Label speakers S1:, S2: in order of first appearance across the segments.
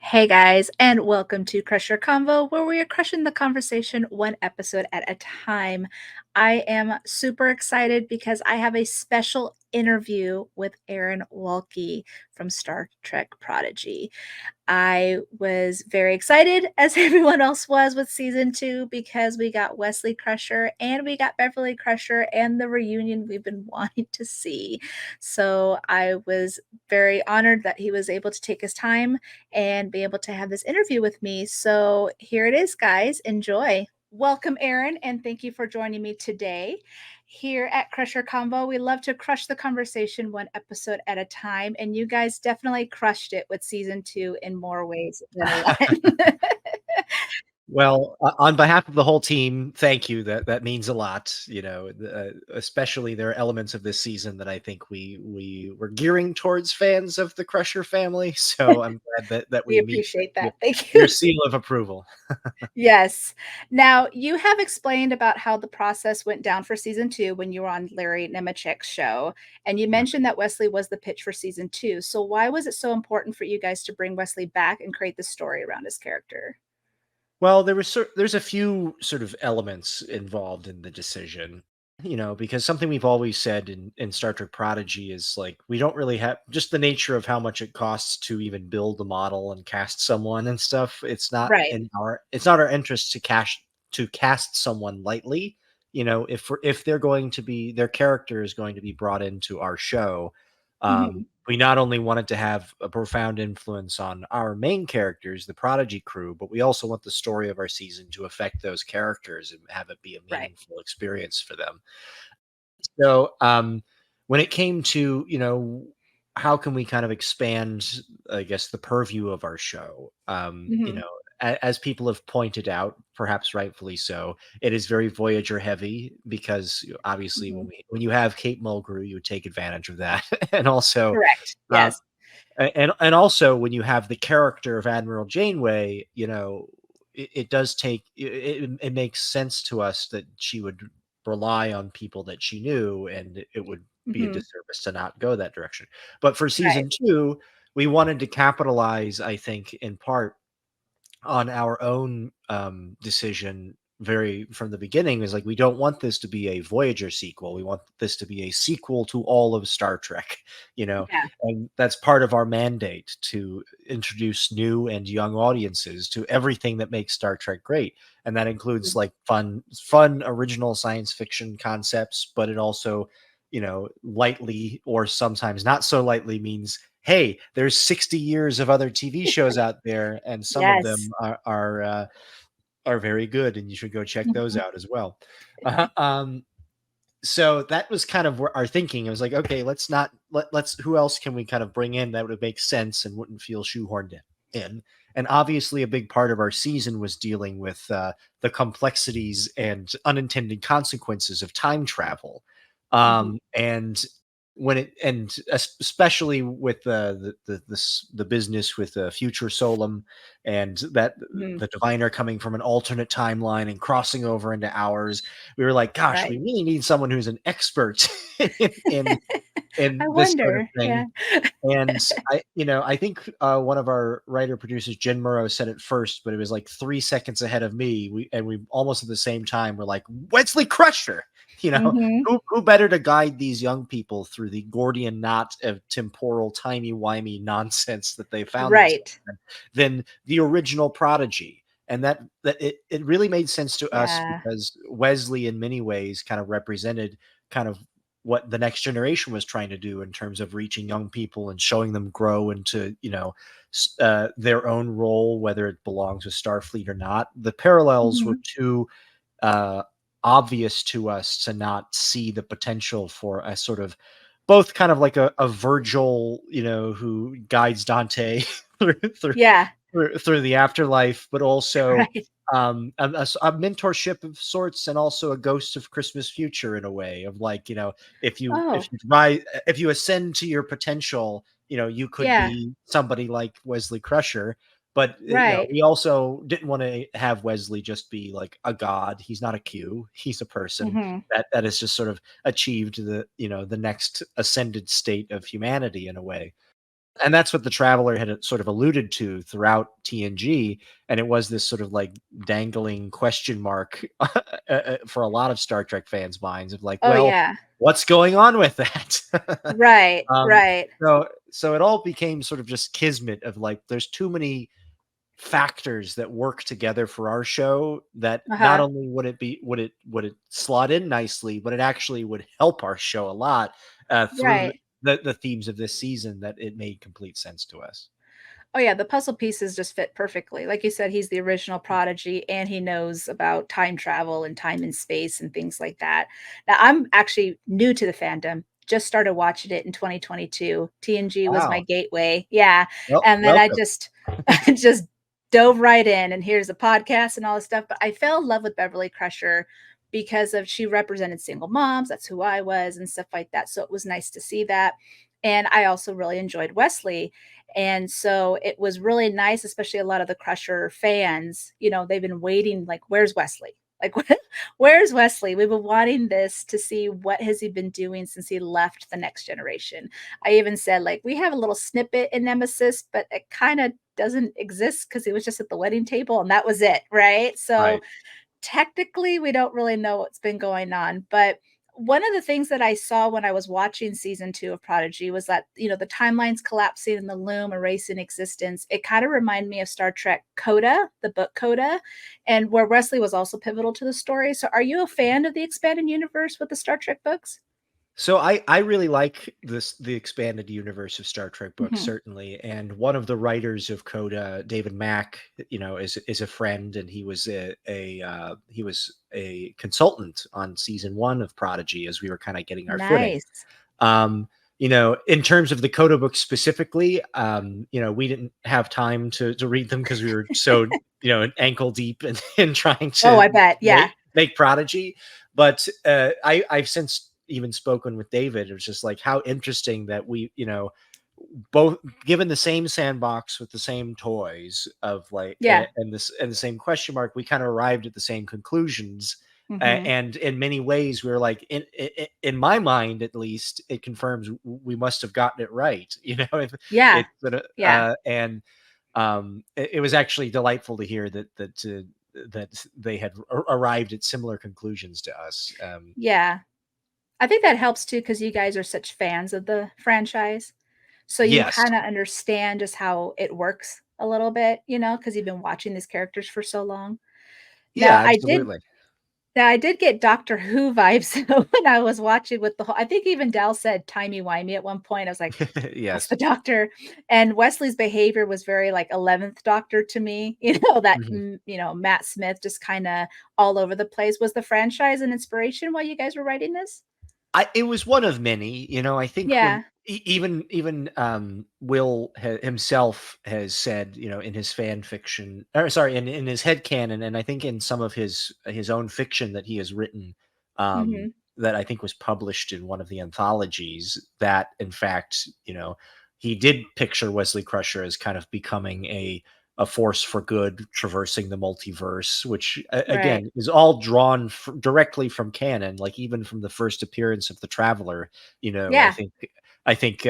S1: Hey guys, and welcome to Crusher Convo, where we are crushing the conversation one episode at a time. I am super excited because I have a special interview with Aaron Waltke from Star Trek Prodigy. I was very excited, as everyone else was, with season two because we got Wesley Crusher and we got Beverly Crusher and the reunion we've been wanting to see. So I was very honored that he was able to take his time and be able to have this interview with me. So here it is, guys. Enjoy. Welcome, Aaron, and thank you for joining me today. Here at Crusher Convo, we love to crush the conversation one episode at a time, and you guys definitely crushed it with season two in more ways than one.
S2: Well, on behalf of the whole team, thank you. That means a lot. Especially there are elements of this season that I think we were gearing towards fans of the Crusher family. So I'm glad that
S1: We
S2: we meet
S1: appreciate
S2: your,
S1: that. Thank
S2: your
S1: you.
S2: seal of approval.
S1: Yes. Now, you have explained about how the process went down for season two when you were on Larry Nemechek's show, and you mentioned that Wesley was the pitch for season two. So, why was it so important for you guys to bring Wesley back and create the story around his character?
S2: Well, there's a few sort of elements involved in the decision, because something we've always said in Star Trek Prodigy is like we don't really have just the nature of how much it costs to even build the model and cast someone and stuff.
S1: Right.
S2: It's not our interest to cast someone lightly. If they're going to be their character is going to be brought into our show,
S1: Mhm.
S2: we not only wanted to have a profound influence on our main characters, the Prodigy crew, but we also want the story of our season to affect those characters and have it be a
S1: Right.
S2: meaningful experience for them. So, when it came to, how can we kind of expand, I guess, the purview of our show?
S1: Mhm.
S2: As people have pointed out, perhaps rightfully so, it is very Voyager heavy because obviously
S1: Mhm.
S2: when you have Kate Mulgrew, you would take advantage of that, and also
S1: Correct.
S2: um,
S1: Yes.
S2: and also when you have the character of Admiral Janeway, it does it makes sense to us that she would rely on people that she knew, and it would be a
S1: Mhm.
S2: disservice to not go that direction. But for
S1: Right.
S2: season two, we wanted to capitalize, I think, in part on our own decision very from the beginning is like we don't want this to be a Voyager sequel. We want this to be a sequel to all of Star Trek,
S1: Yeah.
S2: and that's part of our mandate to introduce new and young audiences to everything that makes Star Trek great. And that includes
S1: Mhm.
S2: like fun original science fiction concepts, but it also, lightly or sometimes not so lightly means hey, there's 60 years of other TV shows out there, and some of
S1: Yes.
S2: them are very good, and you should go check those
S1: Mhm.
S2: out as well. Uh, um, so that was kind of where our thinking. It was like, okay, let's who else can we kind of bring in that would make sense and wouldn't feel shoehorned in. And obviously, a big part of our season was dealing with the complexities and unintended consequences of time travel,
S1: Mhm.
S2: and especially with the business with Future Solum, and that
S1: Mhm.
S2: the diviner coming from an alternate timeline and crossing over into ours, we were like, gosh, we
S1: Right.
S2: really need someone who's an expert in
S1: I
S2: this sort of
S1: wonder.
S2: thing.
S1: Yeah.
S2: And I think one of our writer producers, Jen Murrow, said it first, but it was like 3 seconds ahead of me. We almost at the same time were like Wesley Crusher. You know,
S1: Mhm.
S2: who better to guide these young people through the Gordian knot of temporal timey wimey nonsense that they found themselves
S1: Right.
S2: in than the original Prodigy. And it really made sense to us
S1: Yeah.
S2: because Wesley, in many ways, kind of represented kind of what the next generation was trying to do in terms of reaching young people and showing them grow into their own role, whether it belongs with Starfleet or not. The parallels were
S1: Mhm.
S2: too uh, obvious to us to not see the potential for a sort of both kind of like a Virgil, who guides Dante through, through
S1: Yeah.
S2: through the afterlife, but also
S1: Right.
S2: a mentorship of sorts, and also a ghost of Christmas future in a way of like,
S1: Oh,
S2: if you ascend to your potential, you could
S1: yeah.
S2: be somebody like Wesley Crusher. But
S1: Right.
S2: we also didn't want to have Wesley just be like a god. He's not a Q. He's a person
S1: Mhm.
S2: that has just sort of achieved the next ascended state of humanity in a way. and that's what the Traveler had sort of alluded to throughout TNG, and it was this sort of like dangling question mark for a lot of Star Trek fans' minds of like,
S1: Oh,
S2: well,
S1: yeah.
S2: what's going on with that?
S1: Right,
S2: um,
S1: right.
S2: so it all became sort of just kismet of like, there's too many factors that work together for our show that not
S1: Uh-huh.
S2: only would it slot in nicely, but it actually would help our show a lot through
S1: Right.
S2: the themes of this season, that it made complete sense to us.
S1: Oh, yeah, the puzzle pieces just fit perfectly. Like you said, he's the original Prodigy, and he knows about time travel and time and space and things like that. Now, I'm actually new to the fandom, just started watching it in 2022. TNG was my
S2: Wow.
S1: gateway. Yeah,
S2: Well,
S1: and then I
S2: welcome.
S1: just I just dove right in, and here's a podcast and all this stuff, but I fell in love with Beverly Crusher because of she represented single moms, that's who I was, and stuff like that, so it was nice to see that, and I also really enjoyed Wesley, and so it was really nice, especially a lot of the Crusher fans, they've been waiting, like, where's Wesley? Like, where's Wesley? We've been wanting this to see what has he been doing since he left the next generation. I even said, like, we have a little snippet in Nemesis, but it kind of doesn't exist because he was just at the wedding table and that was it, right? So
S2: Right.
S1: technically we don't really know what's been going on, but one of the things that I saw when I was watching season 2 of Prodigy was that, the timelines collapsing and the loom erasing existence. It kind of reminded me of Star Trek Coda, the book Coda, and where Wesley was also pivotal to the story. So are you a fan of the expanded universe with the Star Trek books?
S2: So I really like the expanded universe of Star Trek books,
S1: Mhm.
S2: certainly, and one of the writers of Coda, David Mack, is a friend, and he was a consultant on season 1 of Prodigy as we were kind of getting our footing.
S1: Nice.
S2: Um, in terms of the Coda books specifically, we didn't have time to read them because we were so ankle deep in trying
S1: Oh,
S2: to
S1: I bet. Yeah.
S2: make Prodigy. But I've since even spoken with David. It was just like how interesting that we, both given the same sandbox with the same toys of like
S1: Yeah.
S2: and the same question mark, we kind of arrived at the same conclusions.
S1: Mhm.
S2: And in many ways, we were like, in my mind, at least, it confirms we must have gotten it right. If
S1: Yeah.
S2: it's sort of,
S1: Yeah.
S2: and it was actually delightful to hear that they had arrived at similar conclusions to us.
S1: Yeah. I think that helps too because you guys are such fans of the franchise. So you
S2: Yes.
S1: kinda understand just how it works a little bit, because 'cause you've been watching these characters for so long.
S2: Yeah,
S1: Now
S2: absolutely.
S1: I did get Doctor Who vibes when I was watching with the whole I think even Dal said timey-wimey at one point. I was like, "That's the
S2: Yes.
S1: Doctor." And Wesley's behavior was very, like, 11th Doctor to me, that,
S2: Mhm.
S1: Matt Smith just kinda all over the place. Was the franchise an inspiration while you guys were writing this?
S2: It was one of many. I think when
S1: Yeah.
S2: even Will himself has said, in his fan fiction, or sorry, in his head canon, and I think in some of his own fiction that he has written,
S1: Mhm.
S2: that I think was published in one of the anthologies, that in fact, he did picture Wesley Crusher as kind of becoming a force for good, traversing the multiverse, which
S1: Right.
S2: again is all drawn directly from canon, like even from the first appearance of the Traveler. I
S1: Yeah.
S2: think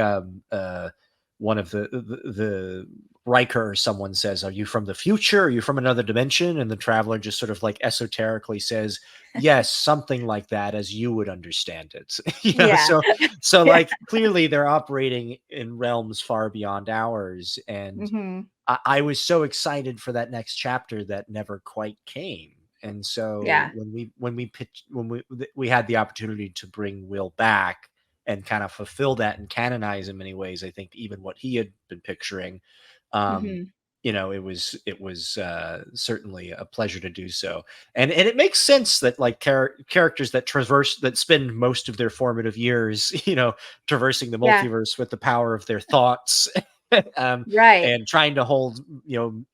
S2: one of the Riker or someone says, "Are you from the future? Are you from another dimension?" And the Traveler just sort of like esoterically says, "Yes, something like that, as you would understand it."
S1: Yeah.
S2: So
S1: Yeah.
S2: like clearly they're operating in realms far beyond ours, and
S1: Mhm.
S2: I was so excited for that next chapter that never quite came. And so
S1: Yeah.
S2: when we had the opportunity to bring Will back and kind of fulfill that and canonize in many ways, I think even what he had been picturing, um,
S1: Mhm.
S2: it was certainly a pleasure to do so. And it makes sense that like characters that spend most of their formative years, traversing the
S1: Yeah.
S2: multiverse with the power of their thoughts, um,
S1: Right.
S2: and trying to hold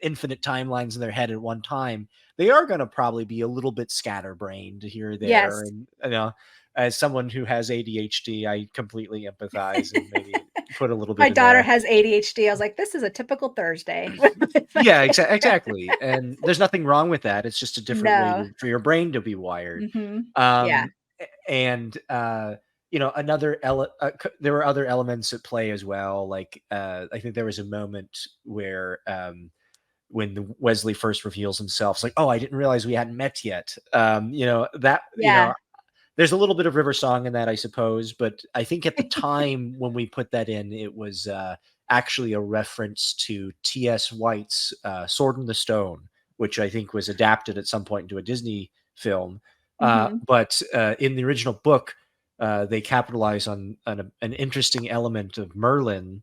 S2: infinite timelines in their head at one time, they are going to probably be a little bit scatterbrained here or there.
S1: Yes.
S2: And as someone who has ADHD, I completely empathize and maybe put a little
S1: My
S2: bit in
S1: daughter
S2: there.
S1: has ADHD. I was like, "This is a typical Thursday." with my
S2: Yeah,
S1: daughter.
S2: exactly. And there's nothing wrong with that. It's just a different way
S1: No.
S2: for your brain to be wired.
S1: Mhm. Yeah.
S2: Um, and there were other elements at play as well. Like, I think there was a moment where, when Wesley first reveals himself, it's like, oh, I didn't realize we hadn't met yet.
S1: Yeah.
S2: There's a little bit of River Song in that, I suppose, but I think at the time when we put that in, it was actually a reference to T.S. White's Sword in the Stone, which I think was adapted at some point into a Disney film.
S1: Mhm.
S2: But in the original book, they capitalize on an interesting element of Merlin,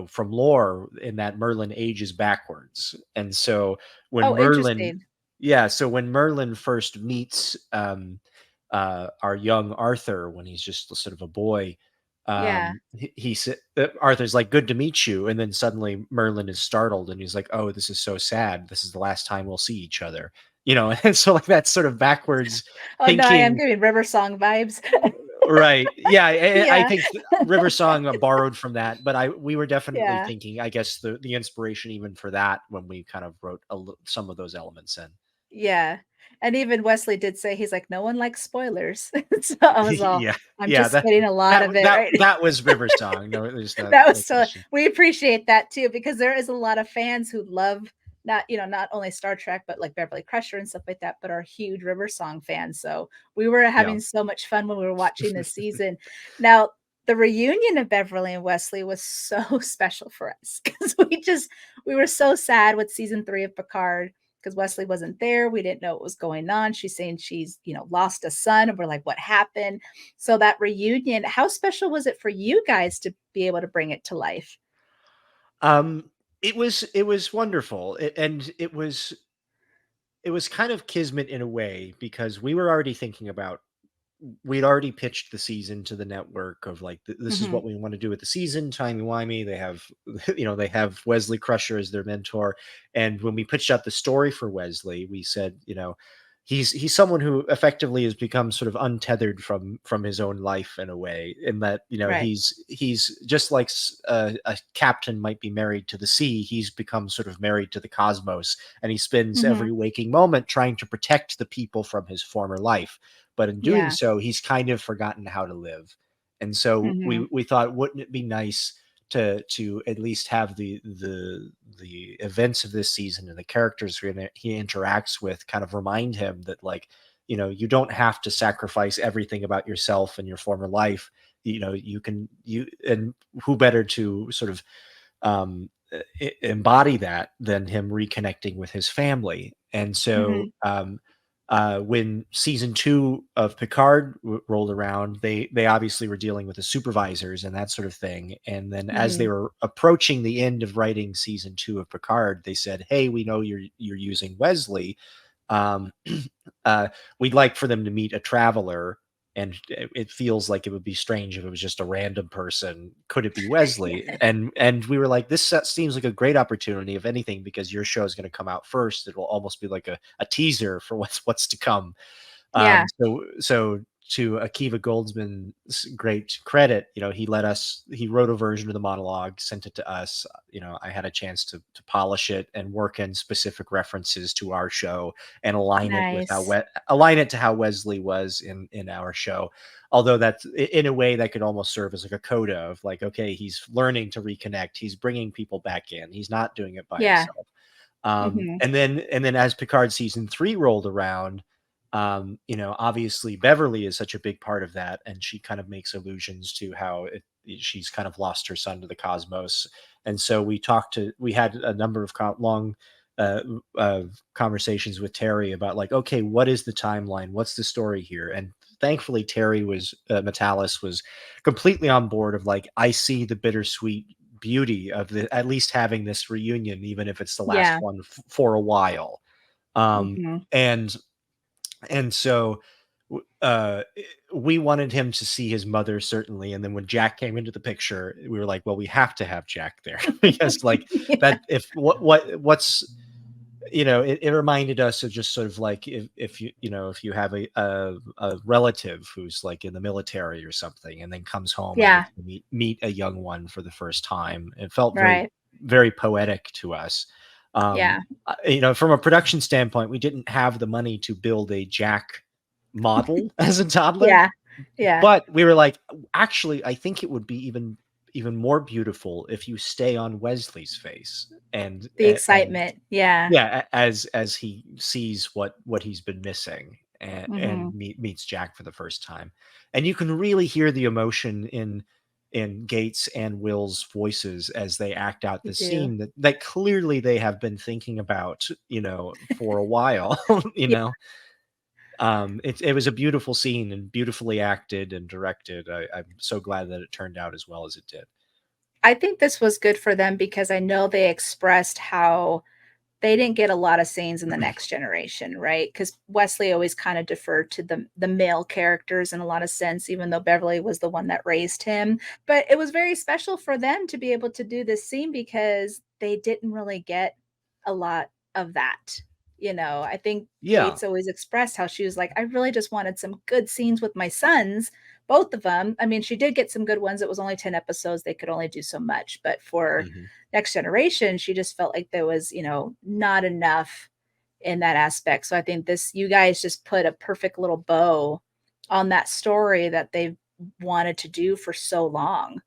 S2: from lore, in that Merlin ages backwards. And so when
S1: Oh,
S2: Merlin,
S1: interesting.
S2: yeah, so when Merlin first meets our young Arthur, when he's just sort of a boy,
S1: Yeah.
S2: he said, Arthur's like, "Good to meet you," and then suddenly Merlin is startled, and he's like, "Oh, this is so sad. This is the last time we'll see each other." And so like that sort of backwards
S1: Oh, no, I am
S2: thinking.
S1: giving River Song vibes.
S2: Right. Yeah, I
S1: Yeah.
S2: think River Song borrowed from that, but we were definitely
S1: Yeah.
S2: thinking, I guess, the inspiration even for that when we kind of wrote some of those elements in.
S1: Yeah. And even Wesley did say, he's like, "No one likes spoilers." So I was all,
S2: Yeah.
S1: I'm
S2: Yeah,
S1: just getting a lot of it, right?
S2: that was River Song. No, there's
S1: That
S2: no
S1: was so,
S2: question.
S1: we appreciate that too, because there is a lot of fans who love, not only Star Trek, but like Beverly Crusher and stuff like that, but are huge River Song fans. So we were
S2: Yeah.
S1: having so much fun when we were watching this season. Now, the reunion of Beverly and Wesley was so special for us because we were so sad with season 3 of Picard because Wesley wasn't there. We didn't know what was going on. She's saying she's, lost a son, and we're like, what happened? So that reunion, how special was it for you guys to be able to bring it to life?
S2: Um, it was wonderful, and it was kind of kismet in a way, because we were already thinking about, we'd already pitched the season to the network of like, this is
S1: Mhm.
S2: what we want to do with the season, timey wimey. They have they have Wesley Crusher as their mentor, and when we pitched out the story for Wesley, we said, he's someone who effectively has become sort of untethered from his own life, in a way, in that,
S1: Right.
S2: he's just like, a captain might be married to the sea. He's become sort of married to the cosmos, and he spends every
S1: Mhm.
S2: waking moment trying to protect the people from his former life, but in doing
S1: Yeah.
S2: so, he's kind of forgotten how to live. And so
S1: Mhm.
S2: we thought, wouldn't it be nice to at least have the events of this season and the characters he interacts with kind of remind him that, like, you don't have to sacrifice everything about yourself and your former life. You can, and who better to sort of embody that than him reconnecting with his family. And so,
S1: Mhm.
S2: when season 2 of Picard rolled around, they obviously were dealing with the supervisors and that sort of thing. And then as they
S1: Mhm.
S2: were approaching the end of writing season 2 of Picard, they said, "Hey, we know you're using Wesley. Um, uh, we'd like for them to meet a traveler." And it feels like it would be strange if it was just a random person. Could it be Wesley? And we were like, this seems like a great opportunity, if anything, because your show is going to come out first. It will almost be like a teaser for what's to come.
S1: Yeah.
S2: So to Akiva Goldsman's great credit, he wrote a version of the monologue, sent it to us. I had a chance to polish it and work in specific references to our show and
S1: Nice.
S2: align it to how Wesley was in our show. Although that's, in a way, that could almost serve as like a coda of like, okay, he's learning to reconnect. He's bringing people back in. He's not doing it by
S1: Yeah.
S2: himself.
S1: Mhm.
S2: And then as Picard season 3 rolled around, obviously Beverly is such a big part of that, and she kind of makes allusions to how she's kind of lost her son to the cosmos. And so we had a number of long uh, conversations with Terry about, like, okay, what is the timeline? What's the story here? And thankfully, Terry was Metalis was completely on board of like, I see the bittersweet beauty of at least having this reunion, even if it's the last
S1: Yeah.
S2: one for a while. Um,
S1: Mhm.
S2: and and so we wanted him to see his mother, certainly. And then when Jack came into the picture, we were like, well, we have to have Jack there because, like,
S1: Yeah.
S2: that, if what's it reminded us of just sort of like, if you have a relative who's like in the military or something, and then comes home and
S1: Yeah.
S2: gets to meet a young one for the first time. It felt very,
S1: Right.
S2: very poetic to us.
S1: Yeah.
S2: From a production standpoint, we didn't have the money to build a Jack model as a toddler.
S1: Yeah. Yeah.
S2: But we were like, actually, I think it would be even more beautiful if you stay on Wesley's face
S1: The
S2: and
S1: excitement. Yeah.
S2: yeah, as he sees what he's been missing and
S1: Mhm.
S2: meets Jack for the first time, and you can really hear the emotion in Gates and Will's voices as they act out
S1: You
S2: the
S1: do.
S2: scene that clearly they have been thinking about, for a while, you
S1: Yeah.
S2: know. It was a beautiful scene and beautifully acted and directed. I'm so glad that it turned out as well as it did.
S1: I think this was good for them because I know they expressed how they didn't get a lot of scenes in the next generation, right? Because Wesley always kind of deferred to the male characters in a lot of sense, even though Beverly was the one that raised him. But it was very special for them to be able to do this scene because they didn't really get a lot of that. I think
S2: Yeah.
S1: Gates always expressed how she was like, I really just wanted some good scenes with my sons, both of them. I mean, she did get some good ones. It was only 10 episodes. They could only do so much. But for
S2: Hmm.
S1: Next Generation, she just felt like there was, not enough in that aspect. So I think you guys just put a perfect little bow on that story that they've wanted to do for so long.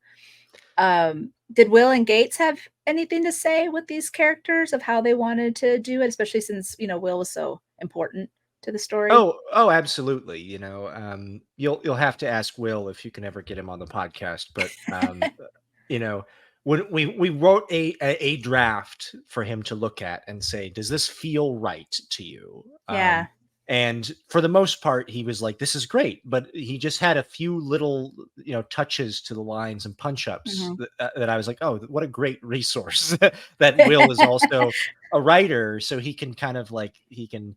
S1: Did Will and Gates have anything to say with these characters of how they wanted to do it, especially since, Will was so important to the story?
S2: Oh, absolutely. You'll have to ask Will if you can ever get him on the podcast. But you know, when we wrote a draft for him to look at and say, does this feel right to you?
S1: Yeah.
S2: And for the most part, he was like, this is great. But he just had a few little, touches to the lines and punch ups
S1: Mhm.
S2: that I was like, oh, what a great resource that Will is also a writer. So he can kind of like, he can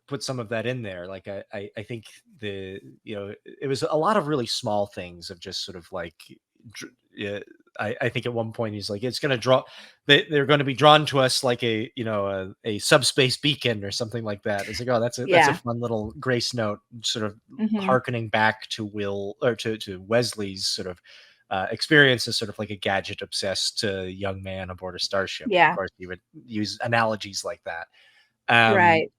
S2: put some of that in there. Like I think it was a lot of really small things of just sort of like yeah, I think at one point he's like, it's going to draw, they're going to be drawn to us like a subspace beacon or something like that. It's like, oh, that's a
S1: Yeah.
S2: fun little grace note, sort of
S1: Mhm.
S2: harkening back to Will, or to Wesley's sort of experience as sort of like a gadget obsessed young man aboard a starship. Of
S1: Yeah.
S2: course, he would use analogies like that. um
S1: Right.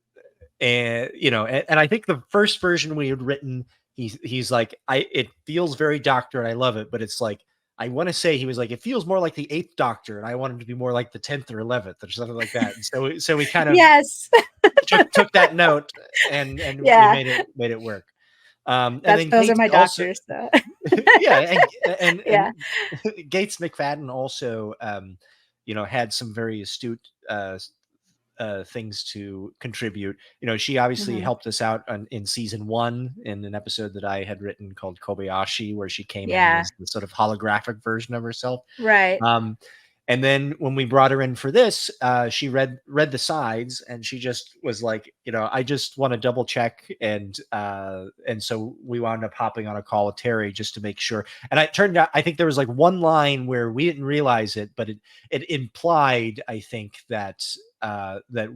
S2: and and I think the first version we had written, he's like, it feels very Doctor and I love it, but it's like, I want to say he was like, it feels more like the Eighth Doctor and I want him to be more like the 10th or 11th or something like that. And so we kind of
S1: Yes.
S2: took that note and we
S1: Yeah.
S2: made it work. And
S1: That's
S2: then
S1: those are
S2: Gates
S1: my
S2: also,
S1: doctors, so
S2: yeah, and
S1: yeah.
S2: Gates McFadden also, had some very astute things to contribute. She obviously
S1: Mhm.
S2: helped us out in season one in an episode that I had written called Kobayashi, where she came in
S1: Yeah.
S2: as the sort of holographic version of herself.
S1: Right.
S2: Um, and then when we brought her in for this, she read the sides, and she just was like, I just want to double check, and so we wound up hopping on a call with Terry just to make sure. And it turned out, I think there was like one line where we didn't realize it, but it implied, I think, that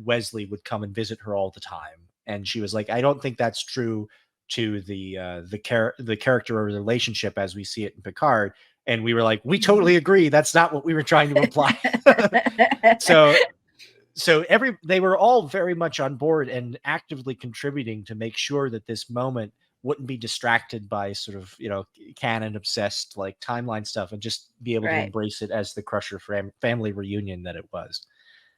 S2: Wesley would come and visit her all the time, and she was like, I don't think that's true to the character or relationship as we see it in Picard. And we were like, we
S1: Mhm.
S2: totally agree. That's not what we were trying to imply. so they were all very much on board and actively contributing to make sure that this moment wouldn't be distracted by sort of canon obsessed like timeline stuff, and just be able to
S1: Right.
S2: embrace it as the Crusher family reunion that it was.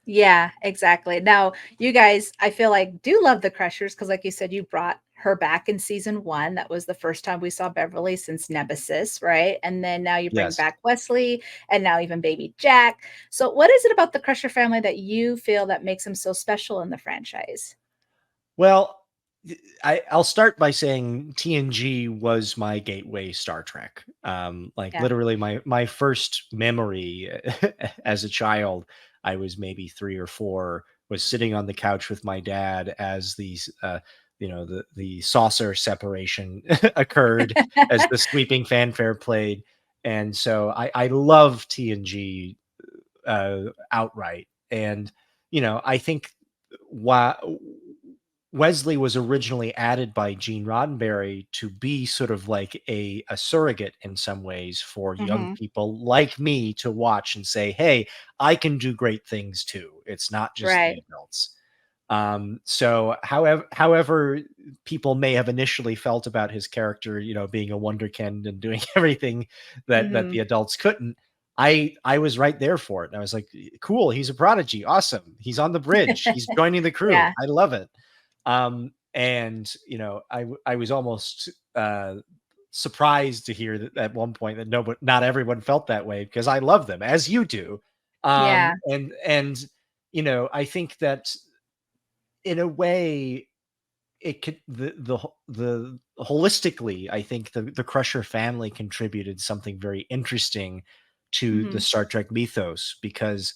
S1: Yeah, exactly. Now, you guys, I feel like do love the Crushers because, like you said, you brought her back in season one. That was the first time we saw Beverly since Nemesis, right? And then now you bring
S2: Yes.
S1: back Wesley and now even baby Jack. So, what is it about the Crusher family that you feel that makes them so special in the franchise?
S2: Well, I'll start by saying TNG was my gateway Star Trek. Like
S1: Yeah.
S2: literally my first memory as a child, I was maybe 3 or 4, was sitting on the couch with my dad as these the saucer separation occurred, as the sweeping fanfare played. And so I love TNG outright. And I think why Wesley was originally added by Gene Roddenberry to be sort of like a surrogate in some ways for young
S1: Mhm.
S2: people like me to watch and say, hey, I can do great things too. It's not just the
S1: Right.
S2: adults. So however people may have initially felt about his character, being a wonderkind and doing everything that
S1: Mhm.
S2: the adults couldn't, I was right there for it. And I was like, cool, he's a prodigy, awesome. He's on the bridge, he's joining the crew.
S1: Yeah.
S2: I love it. And I was almost surprised to hear that at one point that not everyone felt that way, because I love them as you do.
S1: Yeah.
S2: And I think that in a way it could the holistically, I think the Crusher family contributed something very interesting to the
S1: Mhm.
S2: Star Trek mythos, because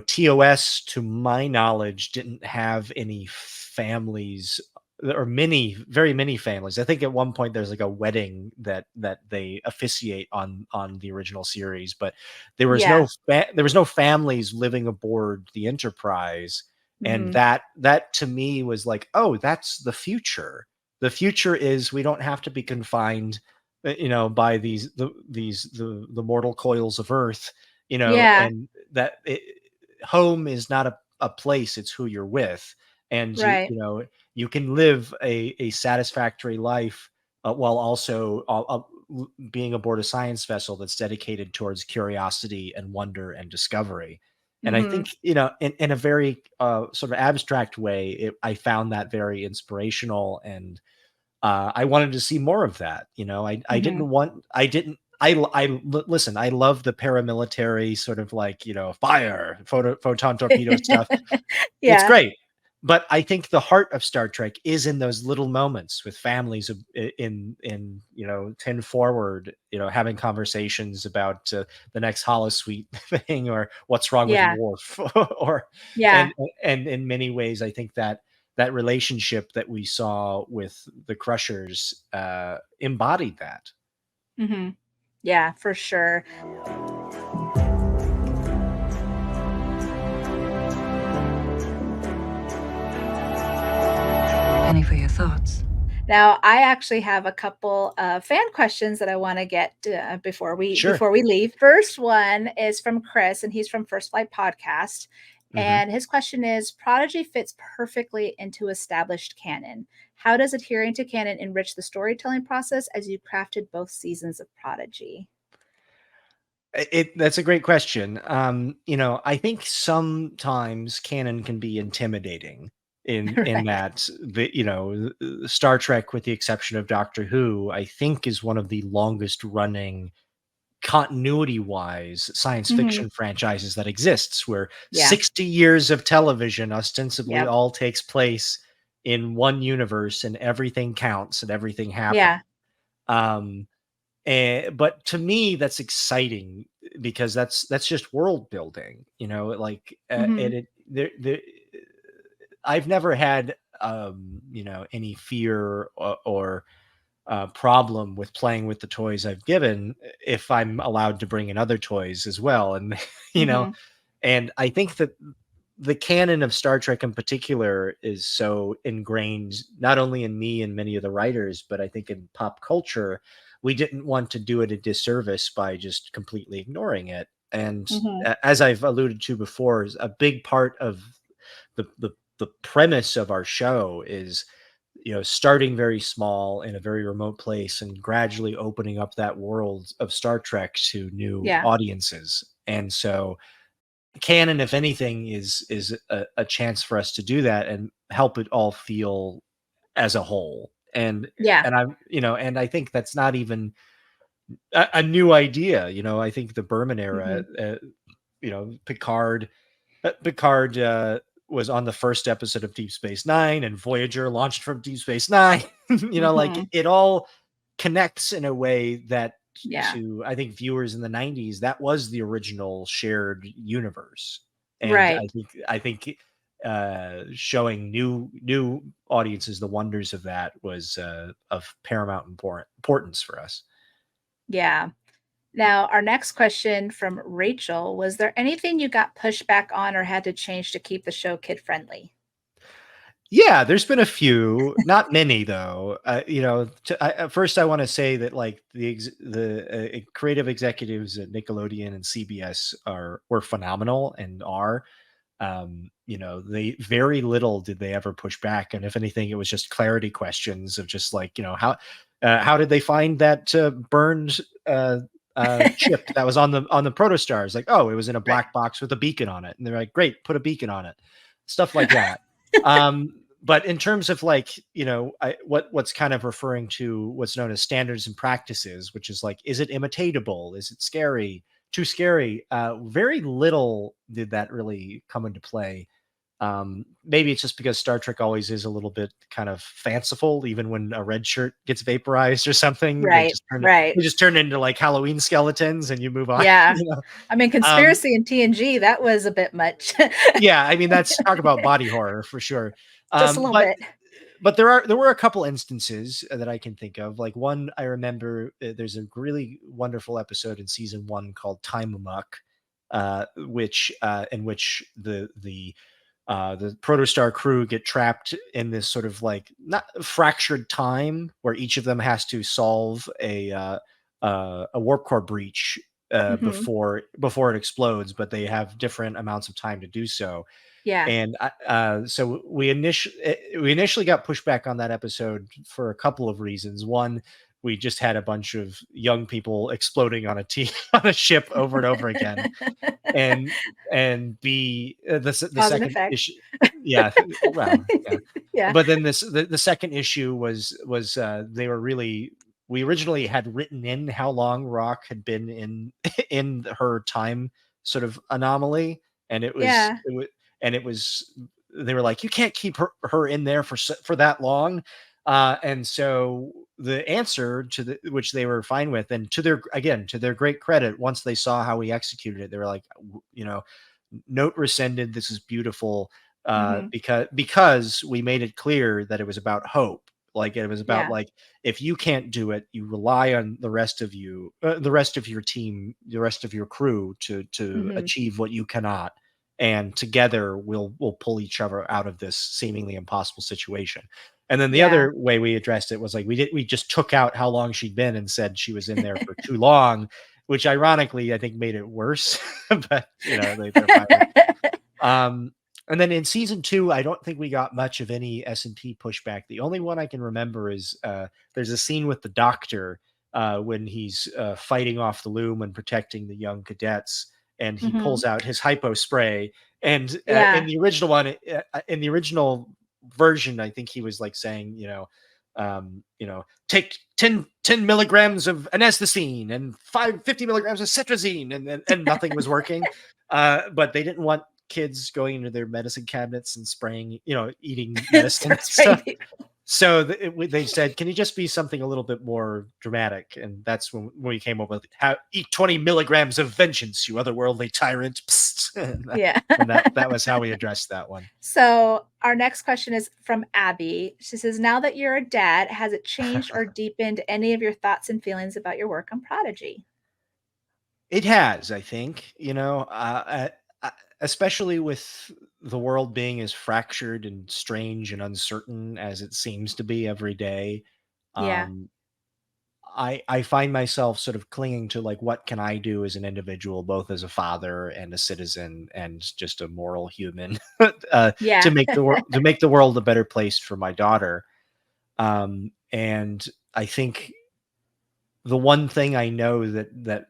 S2: TOS, to my knowledge, didn't have any families, or very many families. I think at one point there's like a wedding that they officiate on the original series, but
S1: Yeah.
S2: there was no families living aboard the Enterprise. And
S1: Mhm.
S2: that to me was like, oh, that's the future. The future is we don't have to be confined, by the mortal coils of Earth,
S1: Yeah.
S2: and home is not a place, it's who you're with. And
S1: Right.
S2: you can live a satisfactory life, while also being aboard a science vessel that's dedicated towards curiosity and wonder and discovery. And I
S1: Mhm.
S2: think, in a very sort of abstract way, I found that very inspirational. And I wanted to see more of that. I
S1: Mhm.
S2: didn't want, I didn't, listen, I love the paramilitary sort of like, fire, photon torpedo stuff. It's
S1: Yeah.
S2: great. But I think the heart of Star Trek is in those little moments with families in 10 forward, having conversations about the next holosuite thing, or what's wrong with
S1: Yeah.
S2: Worf, or
S1: Yeah.
S2: and and in many ways, I think that relationship that we saw with the Crushers embodied that.
S1: Mhm. Yeah, for sure.
S3: Any for your thoughts?
S1: Now, I actually have a couple of fan questions that I wanna get,
S2: Sure.
S1: before we leave. First one is from Chris, and he's from First Flight Podcast,
S2: Hmm.
S1: and his question is, "Prodigy fits perfectly into established canon. How does adhering to canon enrich the storytelling process as you crafted both seasons of Prodigy?"
S2: That's a great question. I think sometimes canon can be intimidating in
S1: Right.
S2: that Star Trek, with the exception of Doctor Who, I think is one of the longest running continuity wise science
S1: Mhm.
S2: fiction franchises that exists, where
S1: Yeah.
S2: 60 years of television ostensibly
S1: Yep.
S2: all takes place in one universe, and everything counts and everything happened.
S1: Yeah.
S2: Um, but to me, that's exciting, because that's just world building, like, and
S1: Mhm.
S2: I've never had any fear, or problem with playing with the toys I've given, if I'm allowed to bring in other toys as well. And you know,
S1: Mhm.
S2: and I think that the canon of Star Trek in particular is so ingrained, not only in me and many of the writers, but I think in pop culture. We didn't want to do it a disservice by just completely ignoring it. And
S1: Mhm.
S2: as I've alluded to before, is a big part of the premise of our show is, starting very small in a very remote place and gradually opening up that world of Star Trek to new
S1: Yeah.
S2: audiences. And so canon, if anything, is a chance for us to do that and help it all feel as a whole.
S1: Yeah.
S2: And I think that's not even a new idea. I think the Berman era,
S1: Mhm.
S2: Picard was on the first episode of Deep Space Nine, and Voyager launched from Deep Space Nine. Like,
S1: Mhm.
S2: it all connects in a way that,
S1: Yeah.
S2: to, I think, viewers in the '90s, that was the original shared universe. And
S1: Right.
S2: I think showing new audiences the wonders of that was of paramount importance for us.
S1: Yeah. Now, our next question from Rachel, was there anything you got pushback on or had to change to keep the show kid friendly?
S2: Yeah, there's been a few, not many though. First, I want to say that, like, the creative executives at Nickelodeon and CBS were phenomenal and are. They very little did they ever push back, and if anything, it was just clarity questions of just like, how did they find that burned chip that was on the protostars? Like, oh, it was in a
S1: Right.
S2: black box with a beacon on it, and they're like, great, put a beacon on it, stuff like that. But in terms of like, what's kind of referring to what's known as standards and practices, which is like, is it imitatable? Is it scary? Too scary? Very little did that really come into play. Maybe it's just because Star Trek always is a little bit kind of fanciful, even when a red shirt gets vaporized or something,
S1: Right, right.
S2: they just turn into like Halloween skeletons and you move on.
S1: Yeah. I mean,
S2: Um,
S1: conspiracy and TNG, that was a bit much.
S2: yeah, I mean that's talk about body horror for sure.
S1: Just a little
S2: But
S1: bit.
S2: there were a couple instances that I can think of. Like one, I remember there's a really wonderful episode in season 1 called Time Amok, which in which the protostar crew get trapped in this sort of like not fractured time where each of them has to solve a warp core breach
S1: Mhm.
S2: before it explodes, but they have different amounts of time to do so.
S1: Yeah.
S2: And so we initially got pushback on that episode for a couple of reasons. One, we just had a bunch of young people exploding on a on a ship over and over again, and B, the
S1: Cause and
S2: second
S1: effect.
S2: issue, yeah, well, yeah,
S1: Yeah.
S2: but then the second issue was they were really we originally had written in how long Rock had been in in her time sort of anomaly, and
S1: Yeah.
S2: it was they were like, you can't keep her in there for that long, and so the answer to which they were fine with, and to their great credit, once they saw how we executed it, they were like, note rescinded, this is beautiful,
S1: Mhm.
S2: because we made it clear that it was about hope. Like it was about
S1: Yeah.
S2: like, if you can't do it, you rely on the rest of the rest of your team, the rest of your crew to
S1: Mhm.
S2: achieve what you cannot, and together we'll pull each other out of this seemingly impossible situation. And then the
S1: Yeah.
S2: other way we addressed it was like, we just took out how long she'd been and said she was in there for too long, which ironically I think made it worse. But they're fine with. Um, and then in season 2, I don't think we got much of any S&P pushback. The only one I can remember is there's a scene with the doctor when he's fighting off the loom and protecting the young cadets, and he
S1: Mhm.
S2: pulls out his hypo spray. And
S1: Yeah.
S2: in the original version, I think he was like saying, take 10 milligrams of anesthetine and 50 milligrams of cetrazine, and nothing was working. But they didn't want kids going into their medicine cabinets and spraying, eating medicine.
S1: Starts
S2: So,
S1: spraying people.
S2: they said, can you just be something a little bit more dramatic? And that's when we came up with, eat 20 milligrams of vengeance, you otherworldly tyrant. Psst.
S1: Yeah.
S2: And that was how we addressed that one.
S1: So our next question is from Abby. She says, "Now that you're a dad, has it changed or deepened any of your thoughts and feelings about your work on Prodigy?"
S2: It has, I think, especially with the world being as fractured and strange and uncertain as it seems to be every day.
S1: Yeah.
S2: Um, I find myself sort of clinging to like, what can I do as an individual, both as a father and a citizen and just a moral human,
S1: Yeah.
S2: to make the world a better place for my daughter. And I think the one thing I know that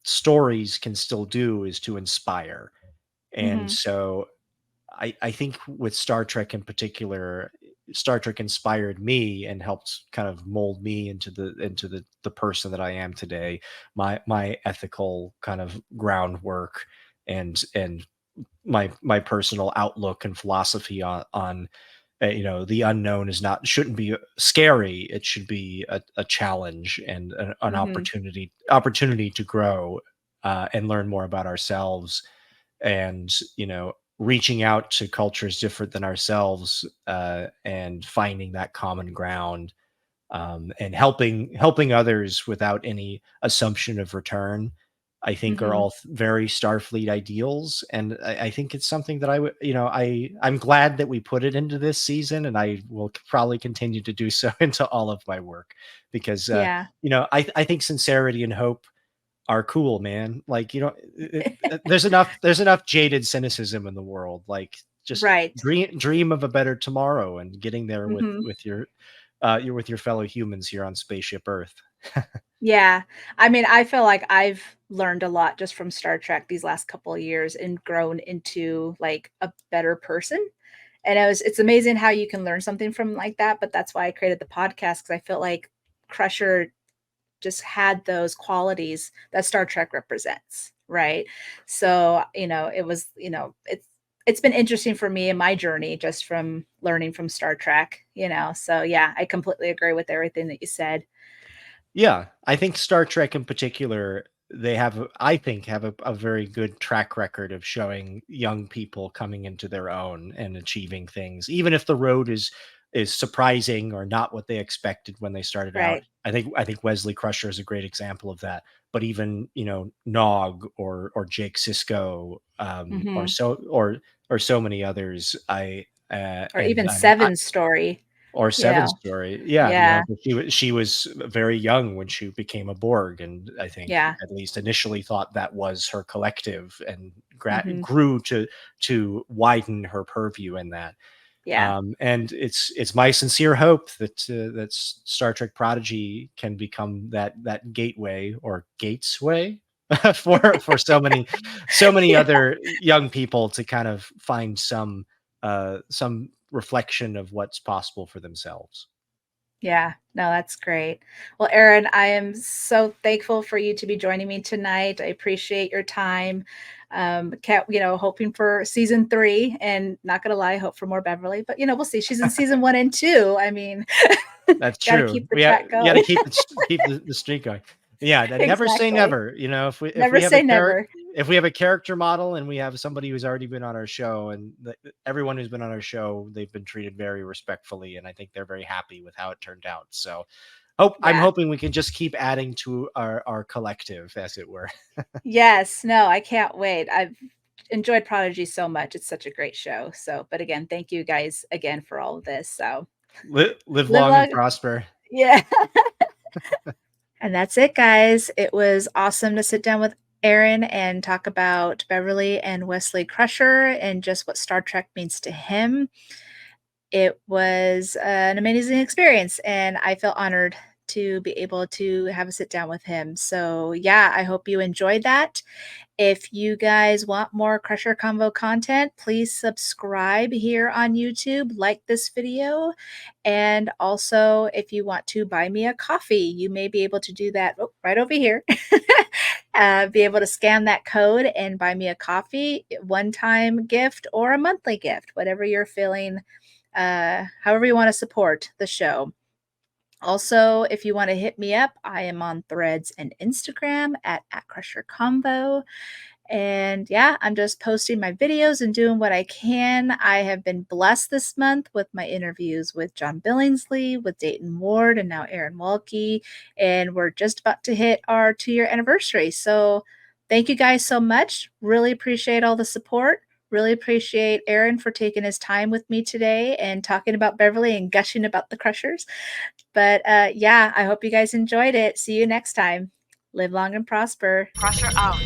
S2: stories can still do is to inspire. And
S1: Mhm.
S2: so I think with Star Trek in particular, Star Trek inspired me and helped kind of mold me into the person that I am today. My ethical kind of groundwork and my personal outlook and philosophy on the unknown shouldn't be scary. It should be a challenge and an
S1: Mhm.
S2: opportunity to grow and learn more about ourselves, and reaching out to cultures different than ourselves, and finding that common ground, and helping others without any assumption of return, I think are
S1: Mhm.
S2: all very Starfleet ideals. And I think it's something that I would, I'm glad that we put it into this season, and I will probably continue to do so into all of my work, because
S1: Yeah.
S2: I think sincerity and hope are cool, man. Like, you know, there's enough jaded cynicism in the world. Like, just
S1: Right.
S2: dream of a better tomorrow and getting there
S1: Mhm.
S2: with your you're with your fellow humans here on spaceship Earth.
S1: Yeah. I mean, I feel like I've learned a lot just from Star Trek these last couple of years and grown into, like, a better person. And it's amazing how you can learn something from like that, but that's why I created the podcast, because I felt like Crusher just had those qualities that Star Trek represents, right? So, it was, it's been interesting for me in my journey just from learning from Star Trek. So yeah, I completely agree with everything that you said.
S2: Yeah, I think Star Trek in particular, I think, have a very good track record of showing young people coming into their own and achieving things, even if the road is surprising or not what they expected when they started out.
S1: Right.
S2: I think Wesley Crusher is a great example of that. But even, Nog or Jake Sisko,
S1: Mhm.
S2: or so many others,
S1: Or even Seven's story,
S2: or
S1: you
S2: Seven's
S1: know?
S2: story. Yeah,
S1: Yeah.
S2: she was very young when she became a Borg, and I think
S1: Yeah.
S2: at least initially thought that was her collective, and
S1: Mhm.
S2: grew to widen her purview in that.
S1: Yeah.
S2: And it's my sincere hope that Star Trek Prodigy can become that gateway or gatesway for so many
S1: Yeah.
S2: other young people to kind of find some reflection of what's possible for themselves.
S1: Yeah. No, that's great. Well, Erin, I am so thankful for you to be joining me tonight. I appreciate your time. Hoping for season 3, and not gonna lie, hope for more Beverly, but we'll see. She's in season 1 and 2. I mean,
S2: That's
S1: gotta
S2: true.
S1: keep the track
S2: We got to
S1: going.
S2: keep the streak going. Yeah, then never say
S1: Exactly.
S2: never. You know, if
S1: Never
S2: we have a
S1: say never.
S2: if we have a character model and we have somebody who's already been on our show, and everyone who's been on our show, they've been treated very respectfully, and I think they're very happy with how it turned out. So, I'm
S1: Yeah.
S2: hoping we can just keep adding to our collective, as it were.
S1: Yes. No, I can't wait. I've enjoyed Prodigy so much. It's such a great show. So, but again, thank you guys again for all of this. So,
S2: Live
S1: live
S2: long and
S1: long.
S2: prosper.
S1: Yeah. And that's it, guys. It was awesome to sit down with Aaron and talk about Beverly and Wesley Crusher and just what Star Trek means to him. It was an amazing experience, and I feel honored to be able to have a sit down with him. So, yeah, I hope you enjoyed that. If you guys want more Crusher Convo content, please subscribe here on YouTube, like this video, and also if you want to buy me a coffee, you may be able to do that right over here. Be able to scan that code and buy me a coffee, one-time gift or a monthly gift, whatever you're feeling, however you want to support the show. Also, if you want to hit me up, I am on Threads and Instagram at Crusher Convo. And yeah, I'm just posting my videos and doing what I can. I have been blessed this month with my interviews with John Billingsley, with Dayton Ward, and now Aaron Waltke. And we're just about to hit our 2-year anniversary. So thank you guys so much. Really appreciate all the support. Really appreciate Aaron for taking his time with me today and talking about Beverly and gushing about the Crushers. But yeah, I hope you guys enjoyed it. See you next time. Live long and prosper.
S3: Crusher out.